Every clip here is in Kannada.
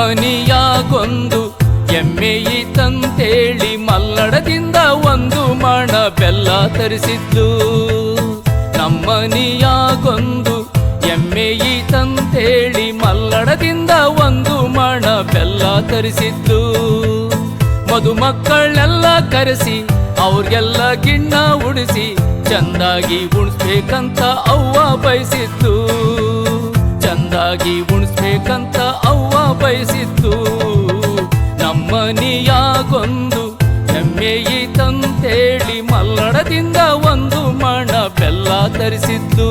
ನಮ್ಮನಿಯಾಗೊಂದು ಎಮ್ಮೆ ಈತಂತೇಳಿ ಮಲ್ಲಡದಿಂದ ಒಂದು ಮಣ ಬೆಲ್ಲ ತರಿಸಿದ್ದು. ನಮ್ಮನಿಯಾಗೊಂದು ಎಮ್ಮೆ ಈತಂತೇಳಿ ಮಲ್ಲಡದಿಂದ ಒಂದು ಮಣ ಬೆಲ್ಲ ತರಿಸಿದ್ದು. ಮದುಮಕ್ಕಳನ್ನೆಲ್ಲ ಕರೆಸಿ ಅವ್ರಿಗೆಲ್ಲ ಗಿಣ್ಣ ಉಡಿಸಿ ಚಂದಾಗಿ ಉಣಿಸ್ಬೇಕಂತ ಅವ್ವ ಬಯಸಿದ್ದು. ಚಂದಾಗಿ ಉಣಿಸ್ಬೇಕಂತ ಅವ್ವ ಬಯಸಿದ್ದು. ನಮ್ಮನಿಯಾಗೊಂದು ಎಮ್ಮೆ ಈತಂತೇಳಿ ಮಲ್ಲಡದಿಂದ ಒಂದು ಮಣ ಬೆಲ್ಲ ತರಿಸಿದ್ದು.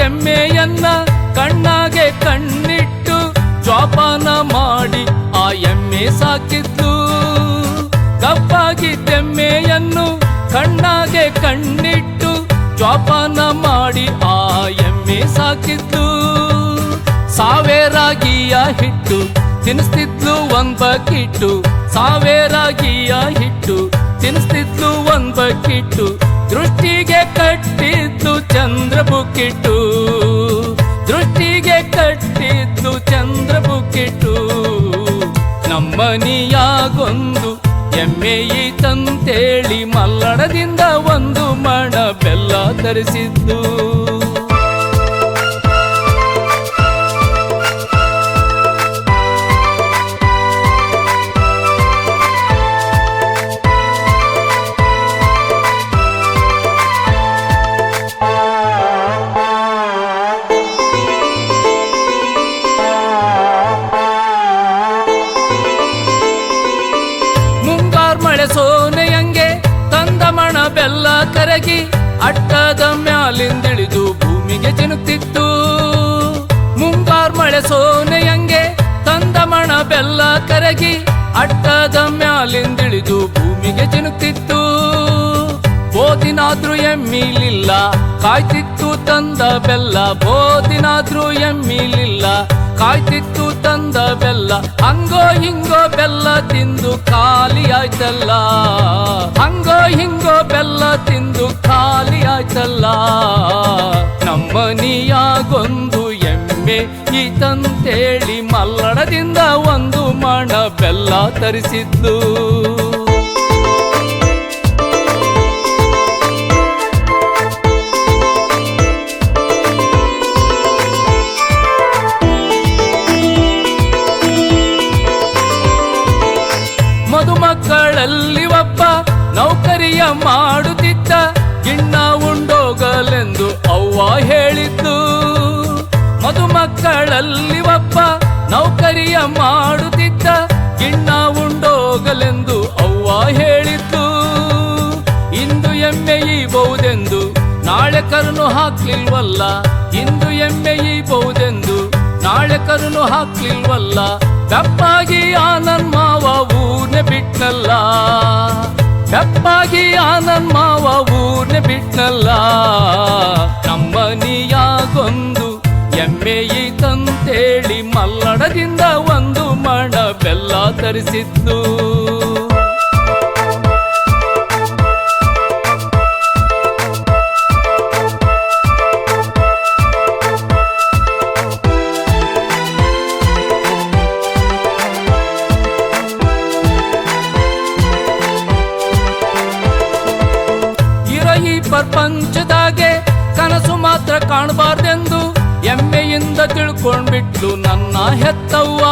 ಎಮ್ಮೆಯನ್ನ ಕಣ್ಣಾಗೆ ಕಣ್ಣಿಟ್ಟು ಜೋಪಾನ ಮಾಡಿ ಆ ಎಮ್ಮೆ ಸಾಕಿದ್ದು. ಕಪ್ಪಾಗಿದ್ದೆಮ್ಮೆಯನ್ನು ಕಣ್ಣಾಗೆ ಕಣ್ಣಿಟ್ಟು ಜೋಪಾನ ಮಾಡಿ ಆ ಎಮ್ಮೆ ಸಾಕಿದ್ದು. ಸಾವೇರಾಗಿಯ ಹಿಟ್ಟು ತಿನ್ನಿಸ್ತಿದ್ಲು ಒಂದ್ ಬಕಿಟ್ಟು. ಸಾವೇರಾಗಿಯ ಹಿಟ್ಟು ತಿನ್ನಿಸ್ತಿದ್ಲು ಒಂದ್ ಬಕಿಟ್ಟು. ದೃಷ್ಟಿಗೆ ಕಟ್ಟಿದ್ದು ಚಂದ್ರ ಬುಕ್ಕಿಟ್ಟು. ದೃಷ್ಟಿಗೆ ಕಟ್ಟಿದ್ದು ಚಂದ್ರ ಬುಕ್ಕಿಟ್ಟು. ನಮ್ಮನಿಯಾಗೊಂದು ಎಮ್ಮೆ ಈತಂತೇಳಿ ಮಲ್ಲಡದಿಂದ ಒಂದು ಮಣ ಬೆಲ್ಲ ತರಿಸಿದ್ದು. ಸೋನೆಯಂಗೆ ತಂದಮಣ ಬೆಲ್ಲ ಕರಗಿ ಅಟ್ಟದ ಮ್ಯಾಲಿಂದಿಳಿದು ಭೂಮಿಗೆ ಚಿನುಕ್ತಿತ್ತು. ಮುಂಗಾರ್ ಮಳೆ ಸೋನೆಯಂಗೆ ತಂದಮಣ ಬೆಲ್ಲ ಕರಗಿ ಅಟ್ಟದ ಮ್ಯಾಲಿಂದಿಳಿದು ಭೂಮಿಗೆ ಚಿನುಕ್ತಿತ್ತು. ಬೋದಿನಾದ್ರೂ ಎಮ್ಮಿಲಿಲ್ಲ ಕಾಯ್ತಿತ್ತು ತಂದ ಬೆಲ್ಲ. ಬೋದಿನಾದ್ರೂ ಎಮ್ಮಿಲಿಲ್ಲ ಕಾಯ್ತಿತ್ತು ತಂದ ಬೆಲ್ಲ. ಹಂಗೋ ಹಿಂಗೋ ಬೆಲ್ಲ ತಿಂದು ಖಾಲಿ ಆಯ್ತಲ್ಲ. ಹಂಗೋ ಹಿಂಗೋ ಬೆಲ್ಲ ತಿಂದು ಖಾಲಿ ಆಯ್ತಲ್ಲ. ನಮ್ಮನಿಯಾಗೊಂದು ಎಮ್ಮೆ ಈತಂತೇಳಿ ಮಲ್ಲಡದಿಂದ ಒಂದು ಮಣ ಬೆಲ್ಲ ತರಿಸಿದ್ದು. ಮದುಮಕ್ಕಳಲ್ಲಿ ಒಬ್ಬ ನೌಕರಿಯ ಮಾಡುತ್ತಿದ್ದ. ಗಿಣ್ಣ ಉಂಡೋಗಲೆಂದು ಅವ್ವ ಹೇಳಿದ್ದು. ಮದುಮಕ್ಕಳಲ್ಲಿ ಒಬ್ಬ ನೌಕರಿಯ ಮಾಡುತ್ತಿದ್ದ. ಗಿಣ್ಣ ಉಂಡೋಗಲೆಂದು ಅವ್ವ ಹೇಳಿದ್ದು. ಇಂದು ಎಮ್ಮೆ ಈಬಹುದೆಂದು ನಾಳೆ ಕರುನು ಹಾಕ್ಲಿಲ್ವಲ್ಲ. ಇಂದು ಎಮ್ಮೆ ಈಬಹುದೆಂದು ನಾಳೆ ಕರುನು ಹಾಕ್ಲಿಲ್ವಲ್ಲ. ಬೆಪ್ಪಾಗಿ ಆ ನನ್ ಮಾವ ಊರ್ನೆ ಬಿಟ್ನಲ್ಲ. ಬೆಪ್ಪಾಗಿ ಆ ನನ್ ಮಾವ ಊರ್ನೆ ಬಿಟ್ನಲ್ಲ. ನಮ್ಮನಿಯಾಗೊಂದು ಎಮ್ಮೆ ಈತಂತೇಳಿ ಮಲ್ಲಡದಿಂದ ಒಂದು ಮಣ ಬೆಲ್ಲ ತರಿಸಿದ್ದು. ಪ್ರಪಂಚದಾಗೆ ಕನಸು ಮಾತ್ರ ಕಾಣಬಾರ್ದೆಂದು ಎಮ್ಮೆಯಿಂದ ತಿಳ್ಕೊಂಡ್ಬಿಟ್ಲು ನನ್ನ ಹೆತ್ತವ್ವ.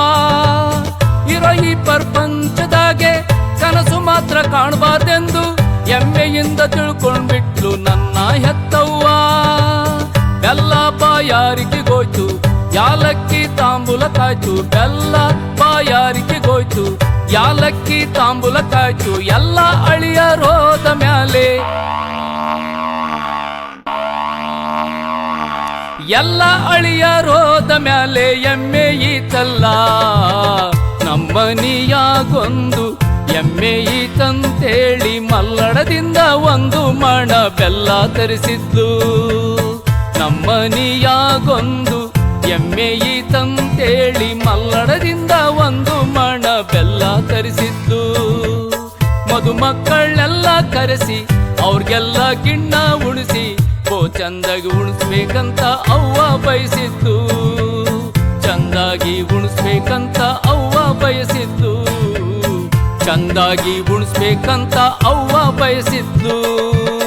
ಇರೋ ಈ ಪ್ರಪಂಚದಾಗೆ ಕನಸು ಮಾತ್ರ ಕಾಣಬಾರ್ದೆಂದು ಎಮ್ಮೆಯಿಂದ ತಿಳ್ಕೊಂಡ್ಬಿಟ್ಲು ನನ್ನ ಹೆತ್ತವ್ವ. ಬೆಲ್ಲ ಬಾಯಾರಿಕೆಗೋಯ್ತು ಯಾಲಕ್ಕಿ ತಾಂಬೂಲ ಕಾಯ್ತು. ಬೆಲ್ಲ ಬಾಯಾರಿಕೆಗೋಯ್ತು ಯಾಲಕ್ಕಿ ತಾಂಬೂಲ ಕಾಯ್ತು. ಎಲ್ಲ ಅಳಿಯರೋದ ಮ್ಯಾಲೆ ಎಲ್ಲ ಅಳಿಯರೋದ ಮ್ಯಾಲೆ ಎಮ್ಮೆ ಈತಲ್ಲ. ನಮ್ಮನಿಯಾಗೊಂದು ಎಮ್ಮೆ ಈತಂತೇಳಿ ಮಲ್ಲಡದಿಂದ ಒಂದು ಮಣ ಬೆಲ್ಲ ತರಿಸಿದ್ದು. ನಮ್ಮನಿಯಾಗೊಂದು ಎಮ್ಮೆ ಈತಂತೇಳಿ ಮಲ್ಲಡದಿಂದ ಒಂದು ಮಣ ಬೆಲ್ಲ ತರಿಸಿದ್ದು. ಮದುಮಕ್ಕಳನ್ನೆಲ್ಲ ಕರೆಸಿ ಅವ್ರಿಗೆಲ್ಲ ಗಿಣ್ಣ ಉಣಿಸಿ ಚಂದಾಗಿ ಉಣಿಸ್ಬೇಕಂತ ಅವ್ವ ಬಯಸಿದ್ದು. ಚಂದಾಗಿ ಉಣಿಸ್ಬೇಕಂತ ಅವ್ವ ಬಯಸಿದ್ದು. ಚಂದಾಗಿ ಉಣಿಸ್ಬೇಕಂತ ಅವ್ವ ಬಯಸಿದ್ದು.